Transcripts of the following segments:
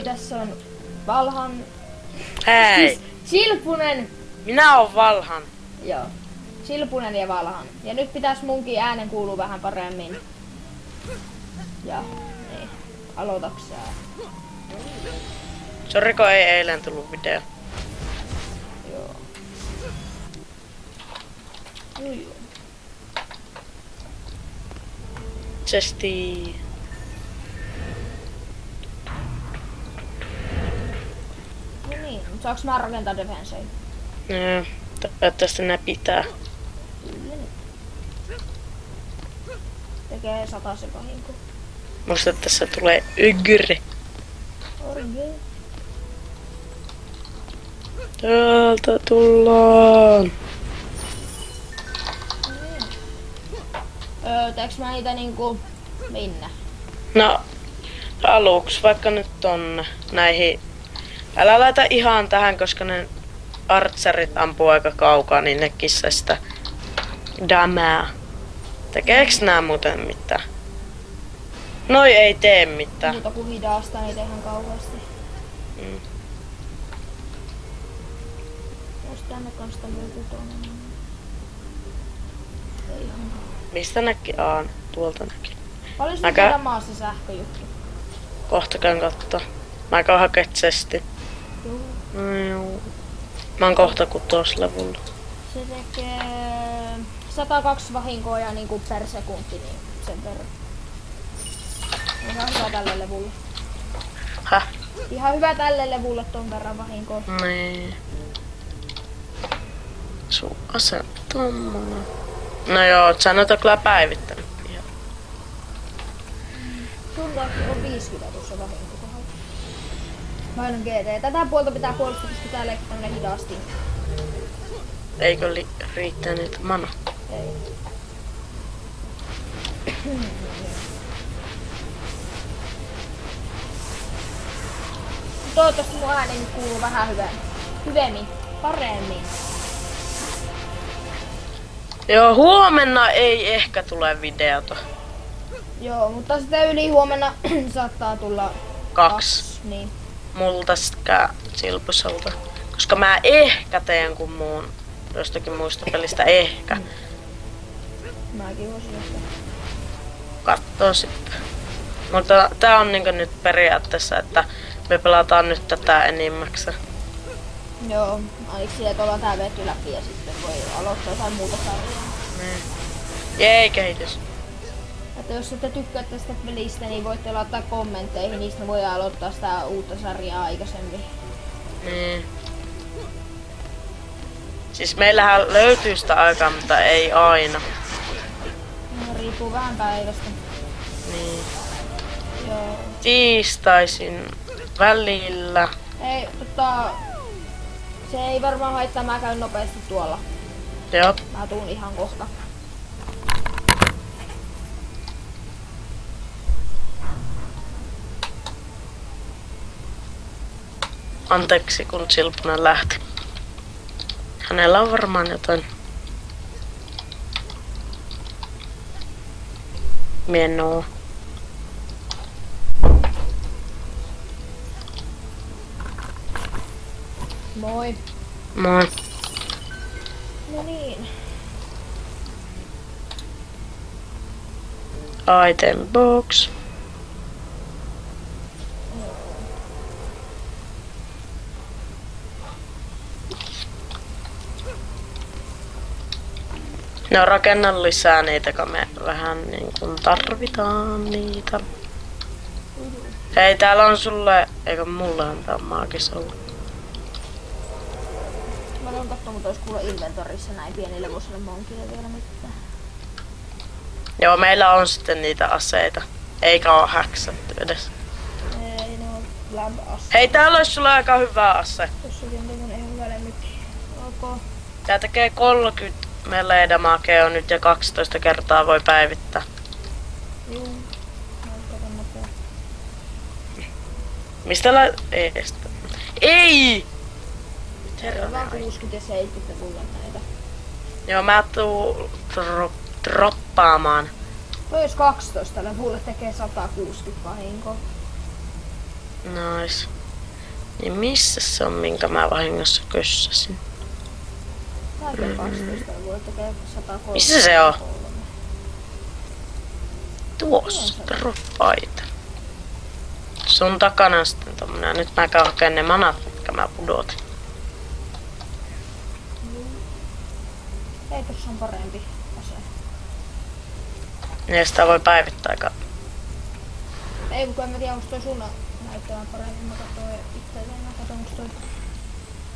tässä on Valhan. Hei! Siis Silppunen. Minä oon Valhan. Joo. Silppunen ja Valhan. Ja nyt pitäis munkin äänen kuulua vähän paremmin. Ja niin. Aloitaksää. Soriko ei eilen tullut video. Joo. Ui. Chesti. No niin, mut saaks mä rakentaa defensei? Toivottavasti ne pitää. Kyllä nyt. Tekee 100 se vahinko. Musta että tässä tulee yggri. Orge. Täältä tullaan. Teeks mä niitä niinku minne? No, aluksi vaikka nyt tonne näihin. Älä laita ihan tähän, koska ne archerit ampuu aika kaukaa, niin ne kissa sitä damää. Tekeeks nää muuten mitään? Noi ei tee mitään. Muuta kuin hidasta niitä ihan kauheasti. Mm. Jos tänne kans tämmönen kutonen. Ei ihan. Mistä näki? Tuolta näki. Paljon sun tehdä maassa sähköjuttu? Kohta käyn kattoo. Mä käyn hakee chesti. Joo. No joo. Mä oon kohta kutoslevulla. Se tekee 102 vahinkoa ja niinku per sekunti, niin sen verran. Ihan hyvä tälle levulle. Häh? Ihan hyvä tälle levulle ton verran vahinkoa. Niin. Sun asema tommonen. No joo, sä noita kyllä päivittänyt ihan. Sulla on 50 tuossa vahinko kohdalla. Painan GT. Tätä puolta pitää puolustaa, koska tää leikki tämmönen hidasti. Eikö riittää niitä mana? Ei. Toivottavasti mun ääni nyt kuuluu vähän hyvemmin, paremmin. Joo, huomenna ei ehkä tule videota. Joo, mutta sitten yli huomenna saattaa tulla 2. Niin. Multa sekä Silpuselta. Koska mä ehkä teen kun muun jostakin muista pelistä ehkä. Mäkin voisin ehkä. Kattoo sitten. Mutta tää on niinku nyt periaatteessa, että me pelataan nyt tätä enimmäkseen. Joo, ainakin sillä, että ollaan tää vetty läpi ja sitten voi aloittaa jotain muuta sarjaa. Niin. Jei, kehitys. Että jos ette tykkää tästä pelistä, niin voitte laittaa kommentteihin, niistä voi aloittaa sitä uutta sarjaa aikaisemmin. Niin. Siis meillähän löytyy sitä aikaa, mutta ei aina. No, riippuu vähän päivästä. Niin. Joo. Tiistaisin välillä. Ei, se ei varmaan haittaa, mä käyn nopeasti tuolla. Joo. Mä tuun ihan kohta. Anteeksi kun Silpunen lähti. Hänellä on varmaan jotain menoa. Moi. Moi. No niin. Item box. No rakennan lisää niitä, kun me vähän niin kuin tarvitaan niitä. Hei, täällä on sulle, eikö mullehan tää on maagisolla. Mä voin katsoa, mutta ois kuulla inventorissa näin pienille vuosille monkille vielä mitään. Joo, meillä on sitten niitä aseita. Eikä oo häksätty edes. Ei, ne on lab asse. Hei, täällä olisi sulle aika hyvä ase. Tossakin on tommonen ihan hyvä lemmikki. Ok. Tää tekee 30 melee damakea nyt ja 12 kertaa voi päivittää. Juu. Mä katon nopea. Mistä ei estä. Ei! Täällä on vaan 60 ja 70 mulle näitä. Joo, mä tuun droppaamaan. Toi jos 12 levulle tekee 160 vahinkoa. Nois. Niin missä se on, minkä mä vahingossa kössäsin? Kaiken 12 voi tekee 103. Missä se on? Tuossa, droppaita. Sun takana on sitten tommonen. Nyt mä käyn hakemaan ne manat, mitkä mä pudotin. Ei, tossa on parempi ase. Ja sitä voi päivittää kai. Ei, kun en mä tiedä, onko toi sun näyttämään paremmin. Mä katsoin itselleen, mä katson, onko toi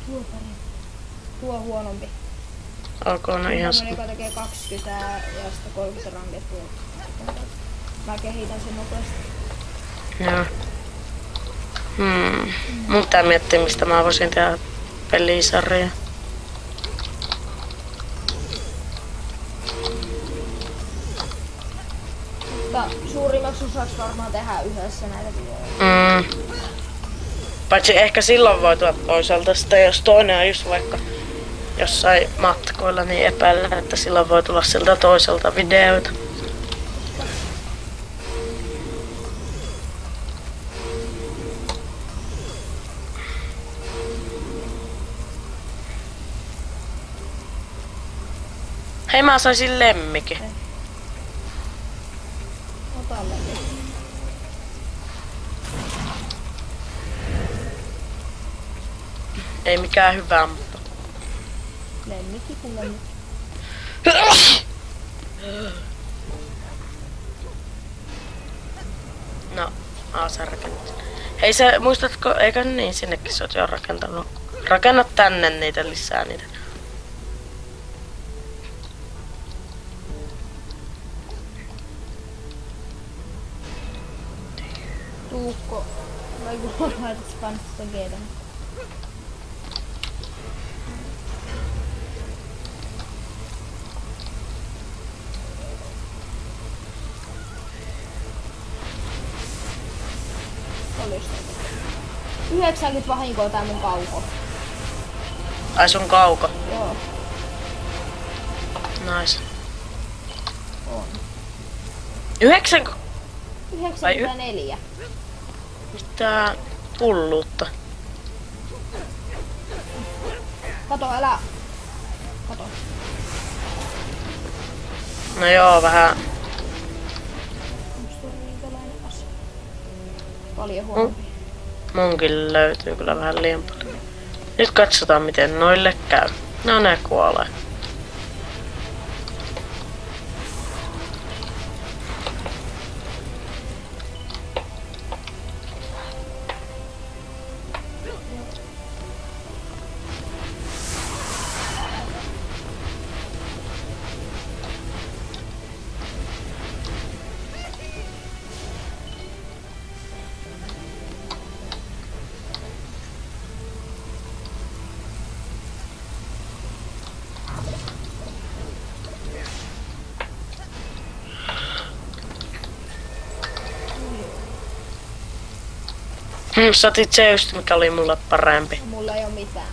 tuo parempi. Tuo huonompi. Olkoon no ihan Tämmönen, joka tekee 20 ja sitten 30 rankettua. Mä kehitän sen nopeasti. Joo. Mun pitää miettiä, mistä mä voisin tehdä pelisarja. Mutta suurimmaksi osaksi varmaan tehdään yhdessä näitä videoita. Paitsi ehkä silloin voi tulla toisaalta sitä, jos toinen on just vaikka jossain matkoilla, niin epäilen, että silloin voi tulla siltä toiselta videoita. Hei, mä saisin lemmikin. Ota läpi. Ei mikään hyvä, mutta... Lemmikki kun lemmikki. No, sä rakennat. Hei sä, muistatko, eikö niin, sinnekin sä oot jo rakentanut. Rakenna tänne niitä lisää niitä. Tuukko. Vai kun laitat spansta geedän. Olis 90 vahinkoa tää mun kauko. Ai sun kauko. Joo, Nice. on. 9 94. Mitä hulluutta. Kato, älä... Kato. No joo, vähän. Onks tuo minkälainen ase? Paljon huonompi. Munkin löytyy kyllä vähän liian paljon. Nyt katsotaan miten noille käy. No ne kuolee. Sä otit se just mikä oli mulle parempi. Mulla ei oo mitään.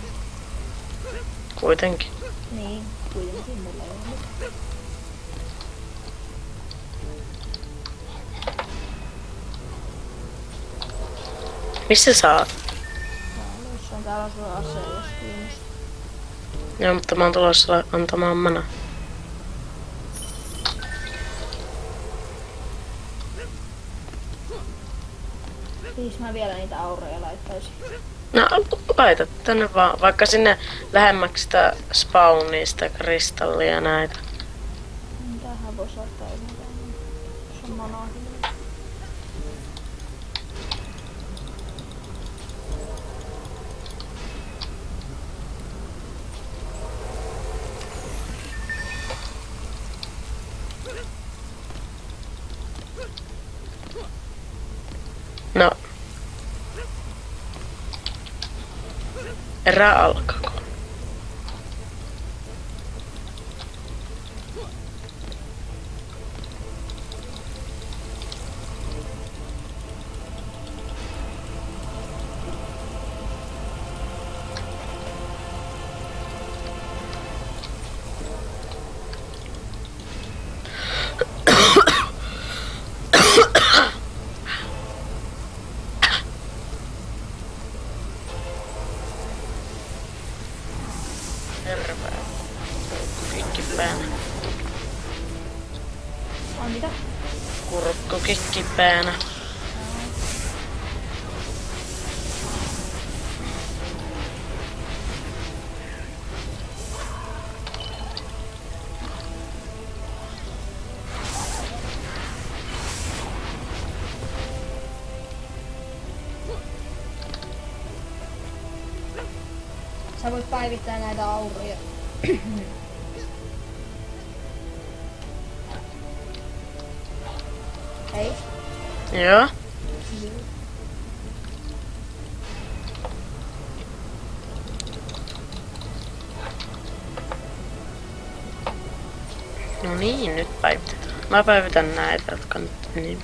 Kuitenkin. Niin, kuitenkin mulla ei oo mitään. Missä sä oot? Jossain täällä sulla ase, jos kiinnostaa. Joo, mutta mä oon tulossa antamaan mana. Siis mä vielä niitä auroja laittaisin. No, laita tänne vaan, vaikka sinne lähemmäksi sitä spawnia, sitä kristallia ja näitä. Tähän vois laittaa yhden. Se on manaa kyllä. No. Erä alkako. kipeänä. On mitä? Kurkkukin kipeänä. Sä voit päivittää näitä auroja. Hei. Joo. No niin, nyt päivitetään. Mä päivitän näitä, jotka nyt niin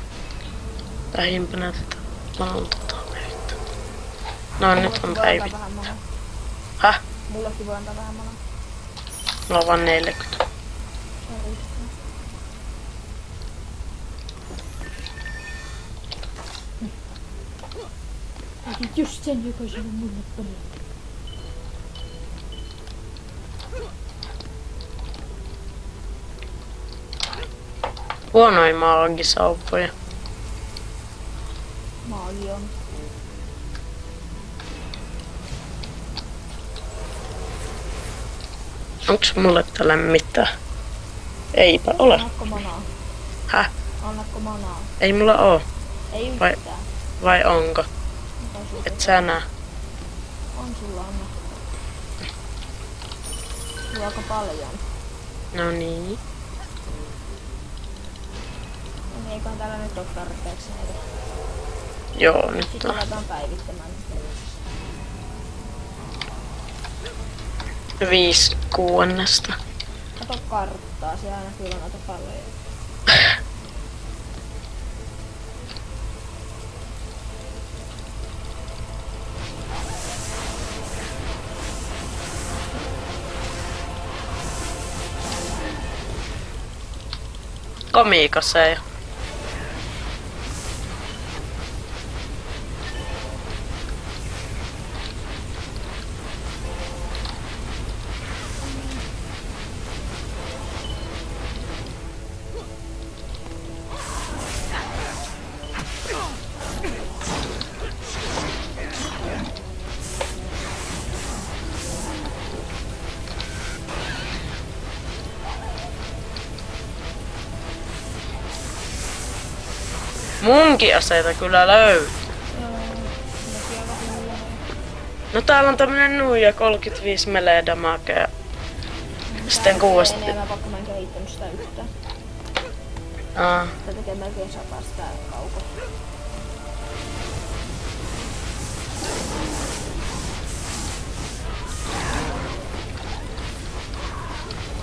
lähimpänä tätä valtuutoimeita. No nyt on päivitty. Häh? Mullekin voi antaa vähän manaa. Mulla on vaan 40. Otit just sen, joka sinun mulle pani. Huonoin maagisauvoja. Maagi on. Onks mulle tällä mitään? Eipä ole. Annatko manaa? Häh? Annatko manaa? Ei mulla oo. Ei Vai- yhtään. Vai onko? Mitä sulla Et sä näe. on sulla annettu? Sulla aika paljon. No niin. No niin, eiköhän täällä nyt oo tarpeeksi näitä. Joo, nyt Sitten on. aletaan päivittämään. 5 kuudennesta. Kato karttaa, siellä näkyy noita palloja. Komiikossa ei. Munkin aseita kyllä löytyy. No täällä on tämmönen nuija 35 melee damakea. Sitten 6. Enemmän, vaikka mä en kehittänyt sitä yhtään. Sitä tekee melkein 100 sitä kaukoa.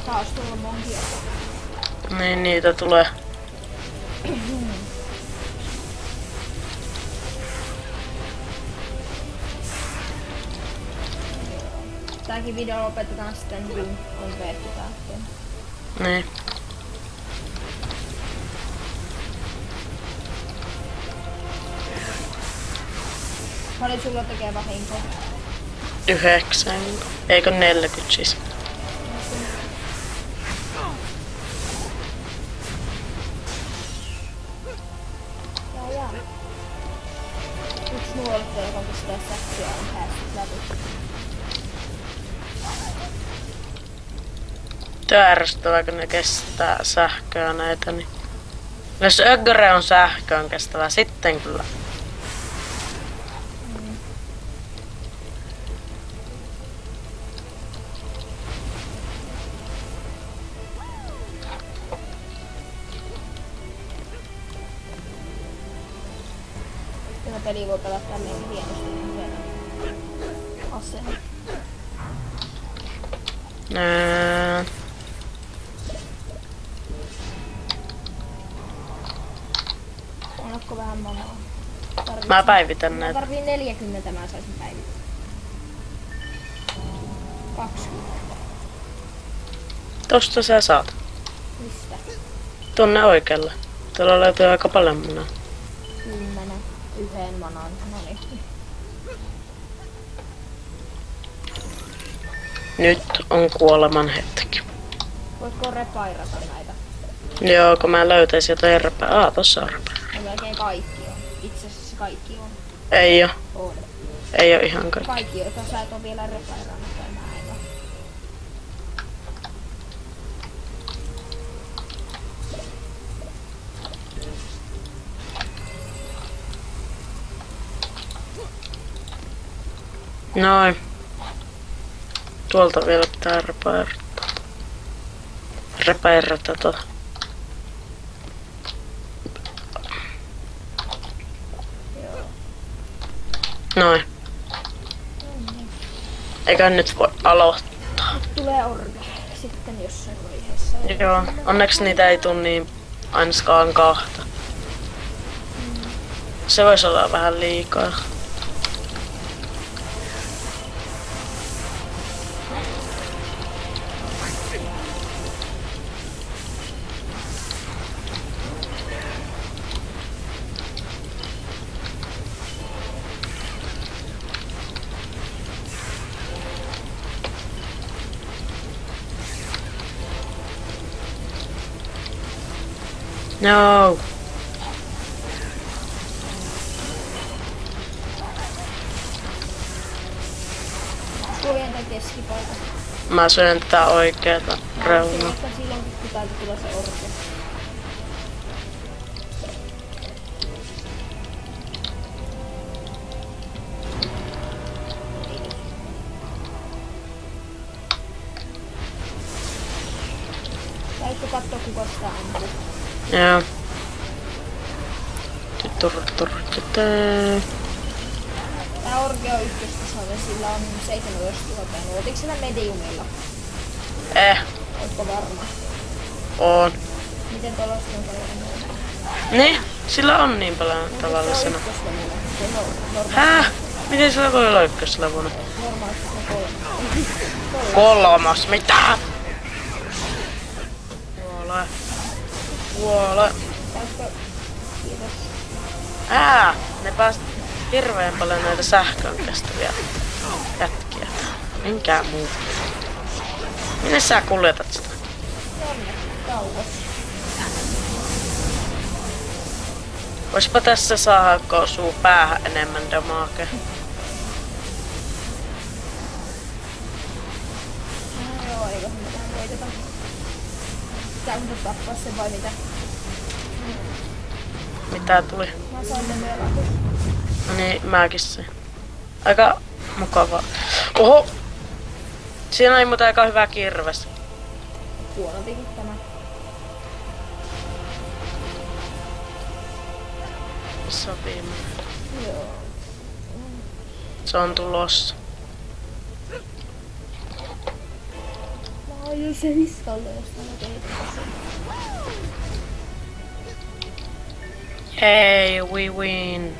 Taas tulla monkia. Niin niitä tulee. Tääkin video lopetetaan sitten, kun on veetty tähteen. Niin. Paljon sulla tekee vahinkoa? 9. Eikö 40 siis? Jaa. Yksi nuolta, joka pistää sähköä, on päässyt läpi. Ärsyttävää, kun ne kestää sähköä näitä, niin... Jos Öggre on sähköön kestävä, sitten kyllä. Tämä peli voi pelata tälleen hienosti yhdellä aseella. Annatko vähän manaa? Mä päivitän Mä näitä. tarviin 40, mä saisin päivittää. 20. Tosta sä saat. Mistä? Tonne oikealle. Tuolla löytyy aika paljon munaa. 10. Yhden manan. Noniin. Nyt on kuoleman hetki. Voitko repairata näitä? Joo, kun mä löytäisin jotain repää. Tossa on repää. No melkein kaikki on. Itse asiassa kaikki on. Ei oo. On. Ei oo ihan kaikki. Kaikki, joita sä et oo vielä repairannut tai mä en oo. Noin. Tuolta vielä pitää repairata tota. Joo. Noin. Eikä nyt voi aloittaa. Tulee orga sitten jossain vaiheessa. Joo, onneksi niitä ei tuu niin ainakaan kahta. Se voisi olla vähän liikaa. No. Suljen tän keskipaikan. Mä syön tätä oikeeta reunaa. Että silloinkin kun täältä tulee se orga. Täytyy katsoa kuka sitä ampuu. Joo. Tää orge on ykköstasoinen, sillä on 17 000 nuotiko sillä mediumilla? Ootko varma? On. Miten tuolla on paljon nuotia? Niin, sillä on niin paljon tavallisena. Se on ykköslevuna. Se on normaali. Hää? Miten sillä voi olla ykköslevuna? Normaalisti se on 3. Kolmas, mitä? Kuole. Kuole. Täytkö? Kiitos. Ne pääst hirveän paljon näitä sähkön kestäviä jätkiä. Minkään muu. Minne sä kuljetat sitä? Jonne? Kauas. Voispa tässä saada, kun osuu päähän enemmän damagea. Joo, eiköhän me tähän voiteta. Pitääkö me tappaa sen vai mitä? Mitä tuli? Mä sain ne melatut. No niin, mäkin se. Aika mukavaa. Oho! Siinä oli muuten aika hyvä kirves. Huonotikin tämä. Missä on viimeinen? Joo. Se on tulossa. Mä oon jo se hiskalle, jos mä tein sen. Hey, we win.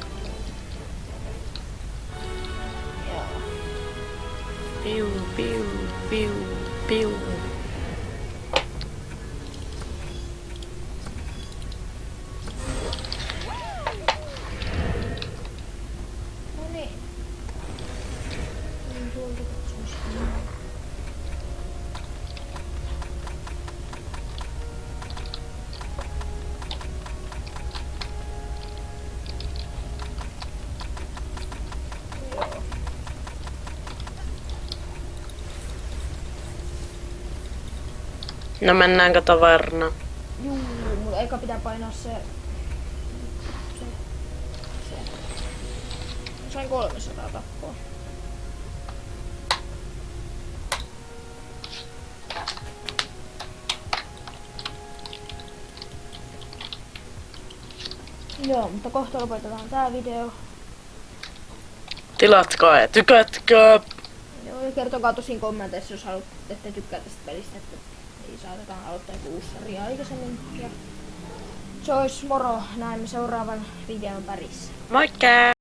Joo. Piu, piu, piu, piu. No niin. Niin tuolta katsomus. Joo. No mennäänkö taverna? Juu, mutta eikä pitää painaa se. Sain 300 tappoa. Joo, mutta kohta lopetetaan tää video. Tilatkaa ja tykätkää. Joo, ja kertokaa tosin kommenteissa, jos haluatte tykkää tästä pelistä, että niin saatetaan aloittaa joku uusi sarja aikaisemmin. Ja se olisi moro, näemme seuraavan videon parissa. Moikka!